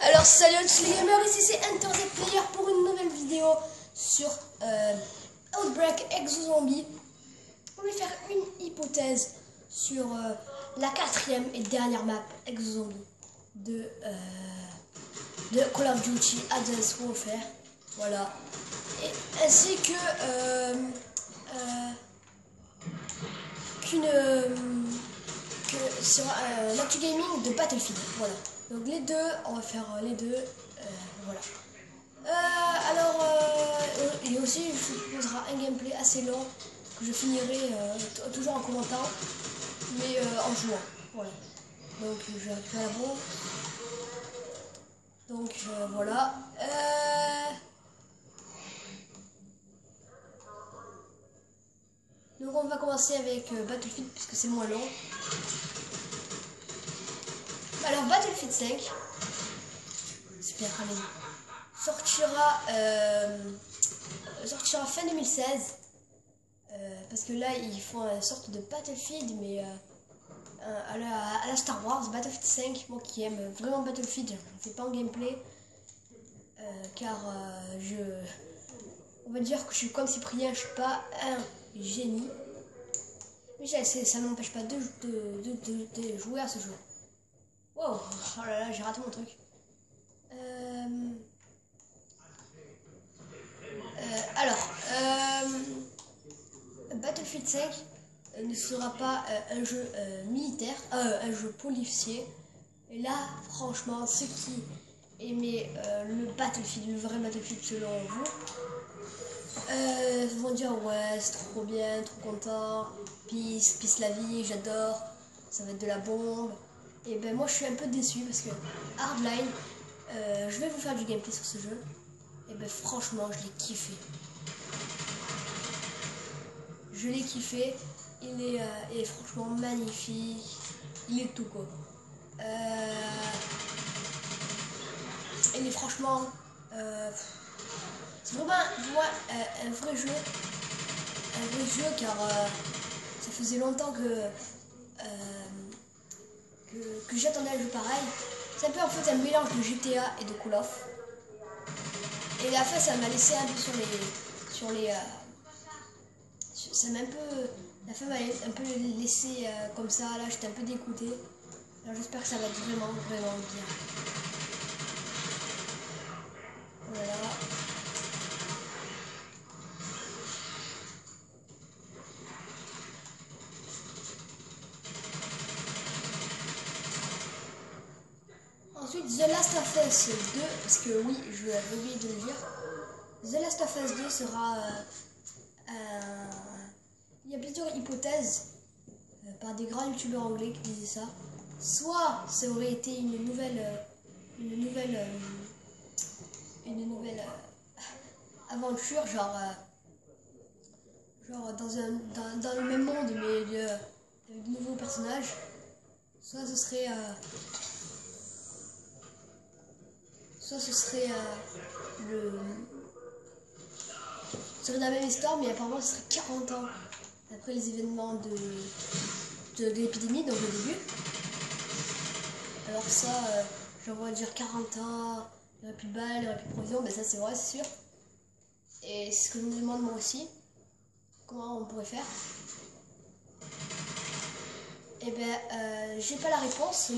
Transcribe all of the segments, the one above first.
Alors salut à tous les gamers, ici c'est Enter Player pour une nouvelle vidéo sur Outbreak Exo Zombie. On va faire une hypothèse sur la quatrième et dernière map Exo Zombie de Call of Duty Advanced Warfare. Voilà. Et ainsi que sur l'actu gaming de Battlefield. Voilà. Donc les deux, on va faire les deux. Voilà. Et aussi, je vous proposerai un gameplay assez long que je finirai toujours en commentant, mais en jouant. Voilà. Donc je vais récupérer la bombe. Donc voilà. Donc on va commencer avec Battlefield puisque c'est moins long. Alors Battlefield 5 sortira fin 2016 parce que là ils font une sorte de Battlefield mais à la Star Wars. Battlefield 5, moi qui aime vraiment Battlefield, je ne fais pas en gameplay car on va dire que je suis comme Cyprien, je suis pas un génie, mais ça ne m'empêche pas de jouer à ce jeu. Wow, oh là là, j'ai raté mon truc. Battlefield 5 ne sera pas un jeu militaire, un jeu policier. Et là, franchement, ceux qui aimaient le Battlefield, le vrai Battlefield selon vous, vont dire ouais, c'est trop bien, trop content, peace la vie, j'adore, ça va être de la bombe. Et ben moi je suis un peu déçu parce que Hardline, je vais vous faire du gameplay sur ce jeu. Et ben franchement, je l'ai kiffé. Je l'ai kiffé, il est franchement magnifique, il est tout quoi. Il est franchement, c'est vraiment pour moi un vrai jeu car ça faisait longtemps que j'attendais un jeu pareil. C'est un peu en fait un mélange de GTA et de Call of. Et la fin ça m'a laissé un peu ça m'a un peu, la fin m'a un peu laissé comme ça, là j'étais un peu dégoûtée. Alors j'espère que ça va être vraiment bien. Voilà. Ensuite The Last of Us 2, parce que oui, je l'avais oublié de le dire. The Last of Us 2 sera il y a plusieurs hypothèses par des grands youtubeurs anglais qui disaient ça. Soit ça aurait été une nouvelle aventure, genre dans le même monde mais avec de nouveaux personnages. Soit ce serait la même histoire, mais apparemment ce serait 40 ans après les événements de l'épidémie, donc le début. Alors ça, j'aurais dire 40 ans, il n'y aurait plus de balles, il n'y aurait plus de provisions, ben ça c'est vrai, c'est sûr. Et c'est ce que je me demande moi aussi, comment on pourrait faire. Et ben, j'ai pas la réponse, mais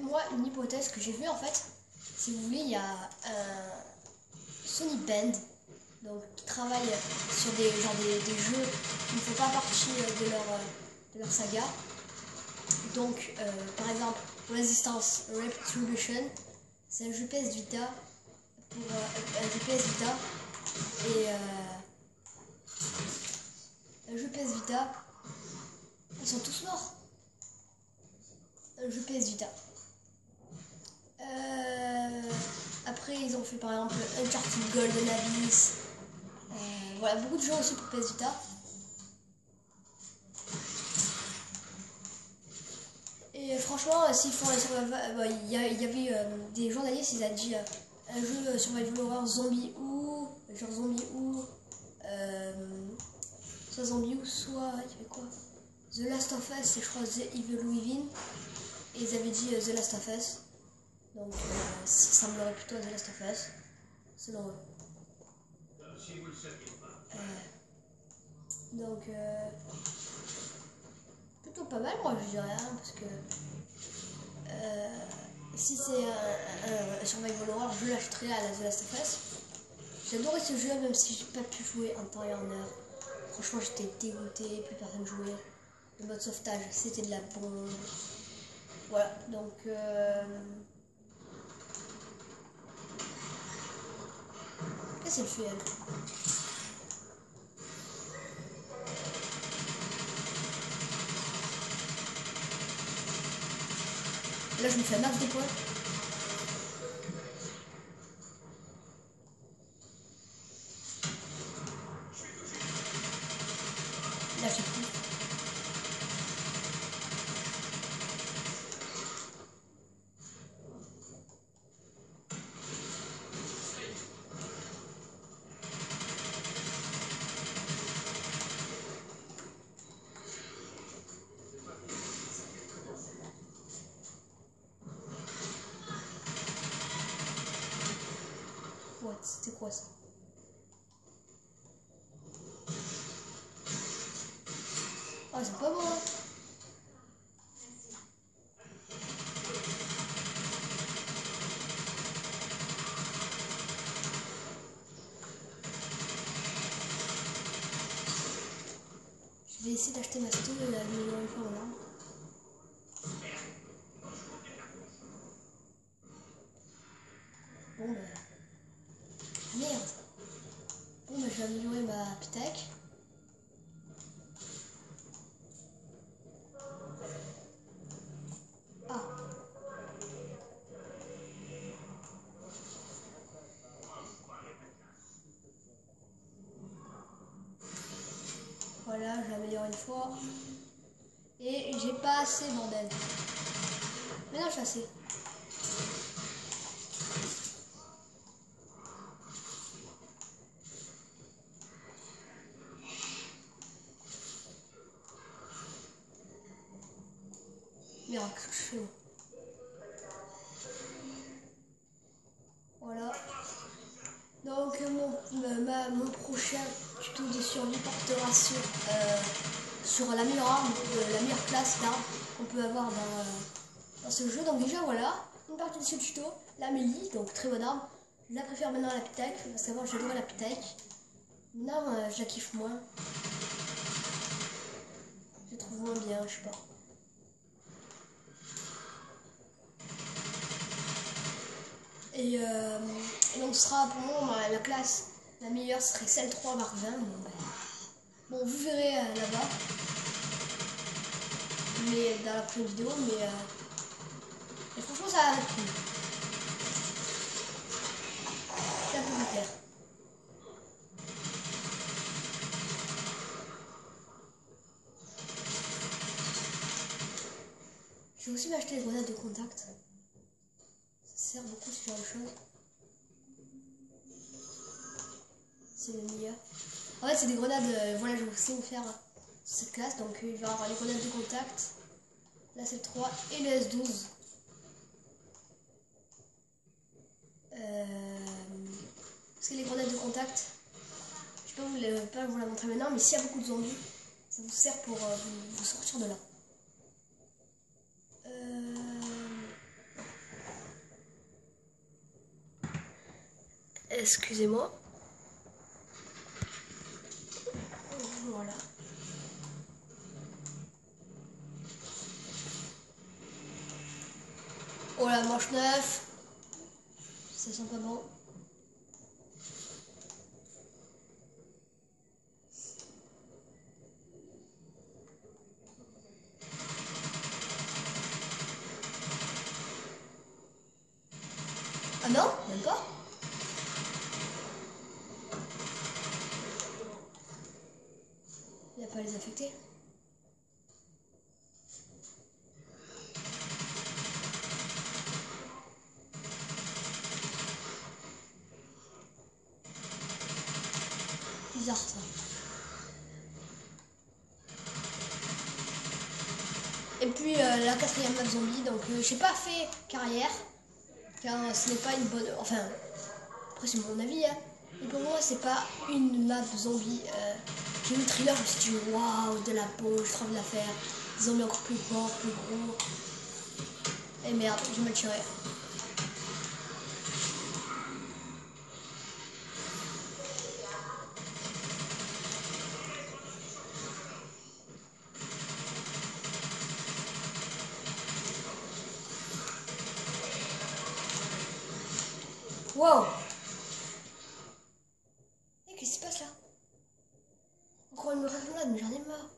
moi une hypothèse que j'ai vue en fait. Si vous voulez, il y a un Sony Band donc, qui travaille sur des jeux qui ne font pas partie de leur saga. Donc par exemple Resistance Retribution, c'est un jeu PS Vita et un jeu PS Vita, ils sont tous morts. Un jeu PS Vita. Après ils ont fait par exemple Uncharted Golden Abyss. Voilà, beaucoup de jeux aussi pour PS Vita. Et franchement, s'ils font un survival, il y avait des journalistes, ils ont dit un jeu survival horror zombie ou genre zombie ou soit zombie ou soit il y avait quoi, The Last of Us et je crois The Evil Within. Et ils avaient dit The Last of Us. Donc ça ressemblerait plutôt à The Last of Us, selon eux. Donc plutôt pas mal, moi je dirais, hein, parce que si c'est un survival horror, je l'achèterai à la The Last of Us. J'adorais ce jeu, même si j'ai pas pu jouer en temps et en heure. Franchement, j'étais dégoûté, plus personne jouait. Le mode sauvetage, c'était de la bombe. Voilà, donc qu'est-ce qu'elle fait, elle? Là, je me fais un max de points. Là, j'ai pris. What? C'était quoi ça? Oh, c'est pas bon, hein. Je vais essayer d'acheter ma stone et la améliorer une fois en arme. Bon, bah. Merde! Bon, bah, je vais améliorer ma pitac. Ah! Voilà, je l'améliore une fois. Et j'ai pas assez, bordel. Mais non, j'ai assez. Merde, qu'est-ce que je fais, moi? Voilà. Donc mon prochain tuto de survie portera sur la meilleure arme, la meilleure classe d'arme qu'on peut avoir dans ce jeu. Donc déjà voilà, une partie de ce tuto, la Mélie, donc très bonne arme. Je la préfère maintenant à la Pitac, parce qu'avant j'adorais la Pitac. Maintenant je la kiffe moins. Je la trouve moins bien, je sais pas. Et donc ce sera pour moi la classe, la meilleure serait celle 3 Mark 20. Bon, vous verrez là-bas, mais dans la prochaine vidéo, mais franchement ça va être cool. C'est un peu plus clair. Je vais aussi m'acheter des grenades de contact. Ça sert beaucoup ce genre de choses. C'est le meilleur. En fait, c'est des grenades. Voilà, je vais aussi vous faire cette classe. Donc, il va y avoir les grenades de contact. Là, c'est le 3 et le S12. Parce que les grenades de contact, je ne peux pas vous la montrer maintenant, mais s'il y a beaucoup de zombies, ça vous sert pour vous sortir de là. Excusez-moi. Voilà. Oh la manche 9. Ça sent pas bon. Ah non, même pas. Il n'y a pas les affectés. Bizarre ça. Et puis la 4e map zombie, donc j'ai pas fait carrière, car ce n'est pas une bonne... Enfin, après c'est mon avis, hein. Et pour moi c'est pas une map zombie. J'ai vu le trailer, je me suis dit waouh, de la peau, je trouve de la faire. Des zombies encore plus forts, plus gros. Et merde, je me tirais. Wow! Et qu'est-ce qui se passe là? Encore une grenade, mais j'en ai marre.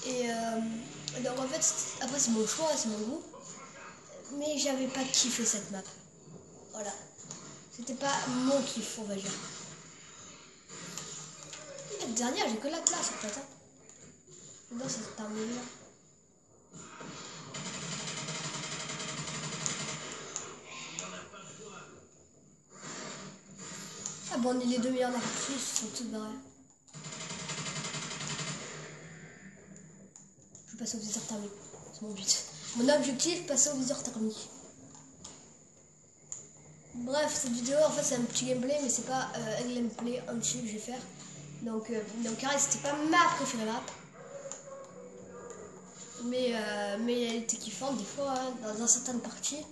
Et donc en fait, après c'est mon choix, c'est mon goût. Mais j'avais pas kiffé cette map. Voilà. C'était pas mon kiff, on va dire. La dernière, j'ai que la classe en fait. Hein. Non, c'est terminé là. Ah bon, les deux meilleurs partie, ils sont tous barrés. Je vais passer au viseur thermique. C'est mon but. Mon objectif, passer au viseur thermique. Bref, cette vidéo, en fait, c'est un petit gameplay, mais c'est pas un gameplay entier que je vais faire. Donc carré, c'était pas ma préférée map. Mais elle était kiffante des fois, hein, dans certaines parties.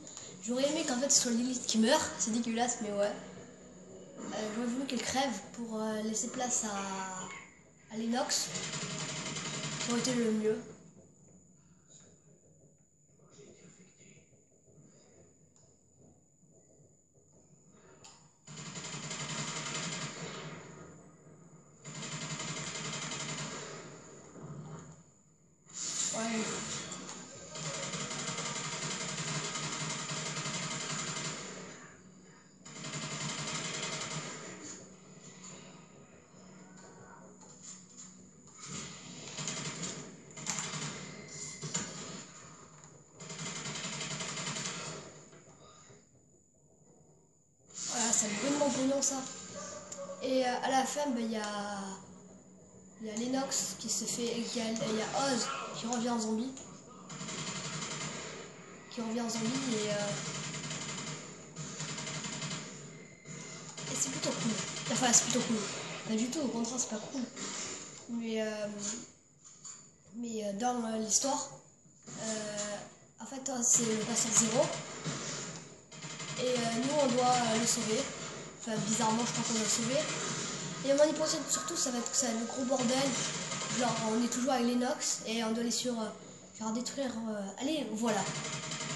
J'aurais aimé qu'en fait ce soit Lilith qui meurt, c'est dégueulasse, mais ouais. J'aurais voulu qu'elle crève pour laisser place à l'Inox. Ça aurait été le mieux. Ouais. Voilà, ça me brûle mon pognon ça. Et à la fin, il y a l'Inox qui se fait. Il y a Oz qui revient en zombie. Et c'est plutôt cool. Enfin, c'est plutôt cool. Pas du tout, au contraire, c'est pas cool. Mais dans l'histoire, en fait, c'est le passeur zéro. Et nous, on doit le sauver. Enfin, bizarrement, je crois qu'on doit le sauver. Et mon hypothèse, surtout, ça va être que ça le gros bordel. Genre, on est toujours avec l'Inox et on doit aller sur. Genre, détruire. Allez, voilà.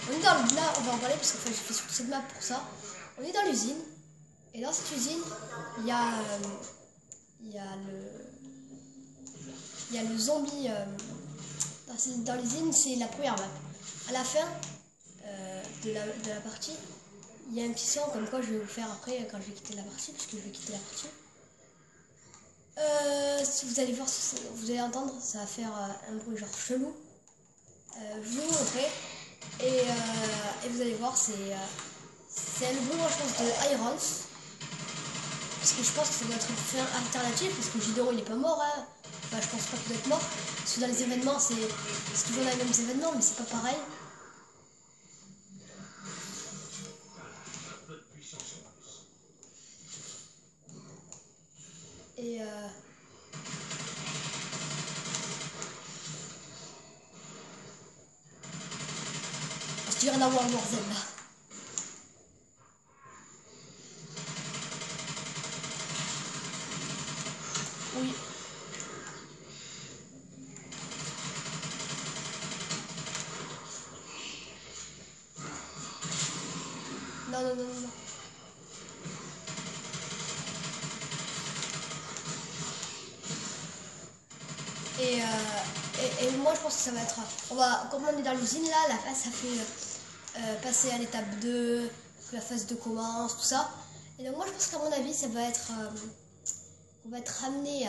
On est dans le. Là, on va en parler parce que j'ai fait surtout cette map pour ça. On est dans l'usine. Et dans cette usine, il y a le zombie. Dans l'usine, c'est la première map. À la fin de la partie, il y a un petit son comme quoi je vais vous faire après quand je vais quitter la partie, parce que je vais quitter la partie. Si vous allez voir, vous allez entendre, ça va faire un bruit genre chelou. Je vais vous montrer. Et vous allez voir, c'est le bruit, moi je pense, de Irons. Parce que je pense que ça doit être une fin alternative, parce que Gideon il est pas mort, hein. Enfin, je pense pas qu'il doit être mort. Parce que dans les événements, c'est toujours les mêmes événements, mais c'est pas pareil. Et je dirais dans World War Z là. Oui. Non, non, non, non. Et moi je pense que ça va être. Comme on est dans l'usine là, la phase ça fait passer à l'étape 2, que la phase 2 commence, tout ça. Et donc moi je pense qu'à mon avis ça va être. On va être amené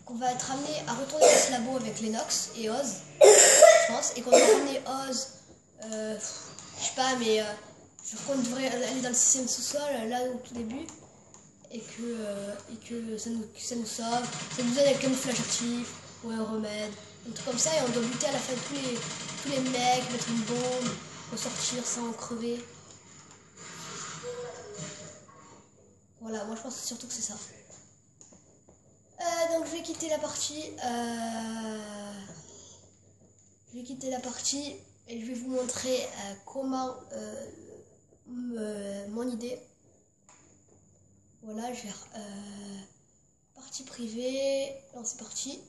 qu'on va être amené à retourner dans ce labo avec Lennox et Oz, je pense, et qu'on va ramener Oz je sais pas, mais je crois qu'on devrait aller dans le 6e sous-sol, là au tout début, et que ça nous sauve, ça nous donne un camouflage actif, ou un remède, un truc comme ça, et on doit buter à la fin tous les mecs, mettre une bombe, ressortir sans crever. Voilà, moi je pense surtout que c'est ça. Donc je vais quitter la partie. Je vais quitter la partie et je vais vous montrer comment mon idée. Voilà, je vais partie privée. Non, c'est parti.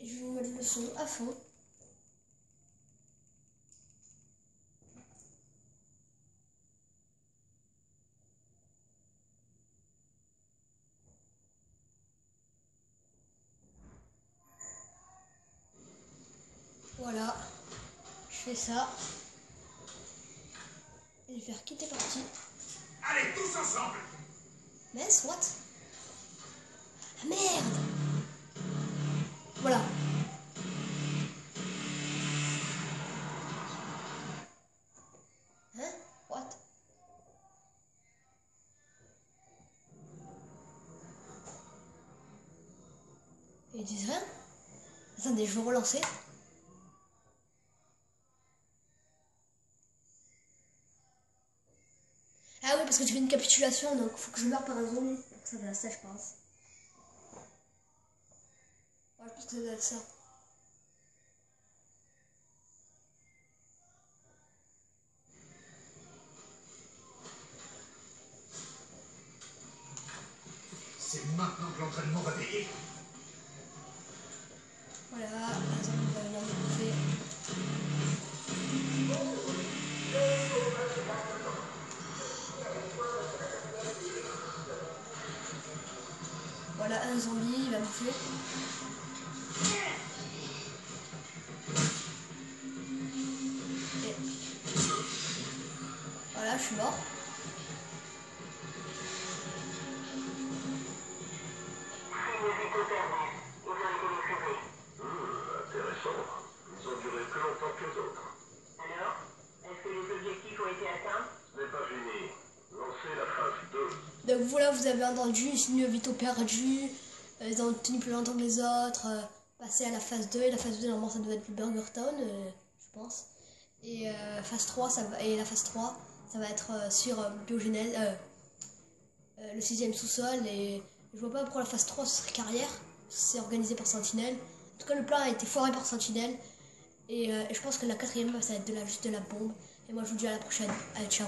Et je vais vous mettre le son à fond. Voilà, je fais ça. Et je vais faire quitter partie. Allez, tous ensemble! Mince, what? Ah merde! Voilà. Hein? What? Ils disent rien? Attendez, je vais relancer. Ah oui, parce que tu fais une capitulation, donc faut que je meure par un zombie. Donc ça doit être ça, je pense. Ouais, je pense que ça doit être ça. C'est maintenant que l'entraînement va payer. Voilà, un zombie va venir me bouffer. Voilà, un zombie, il va me tuer. Et... Voilà, je suis mort. Intéressant. Ils ont duré plus longtemps que les autres. Alors, est-ce que les objectifs ont été atteints? Ce n'est pas fini. Lancez la phase 2. Donc voilà, vous avez entendu, une Vito perdu. Ils ont tenu plus longtemps que les autres. Passer à la phase 2. Et la phase 2, normalement, ça doit être le Burger Town, je pense. Et phase 3, et la phase 3, ça va être sur Biogenèse, le 6e sous-sol. Et je vois pas pourquoi la phase 3 ce serait carrière. C'est organisé par Sentinelle. En tout cas, le plan a été foiré par Sentinelle. Et je pense que la 4e, ça va être juste de la bombe. Et moi, je vous dis à la prochaine. Allez, ciao.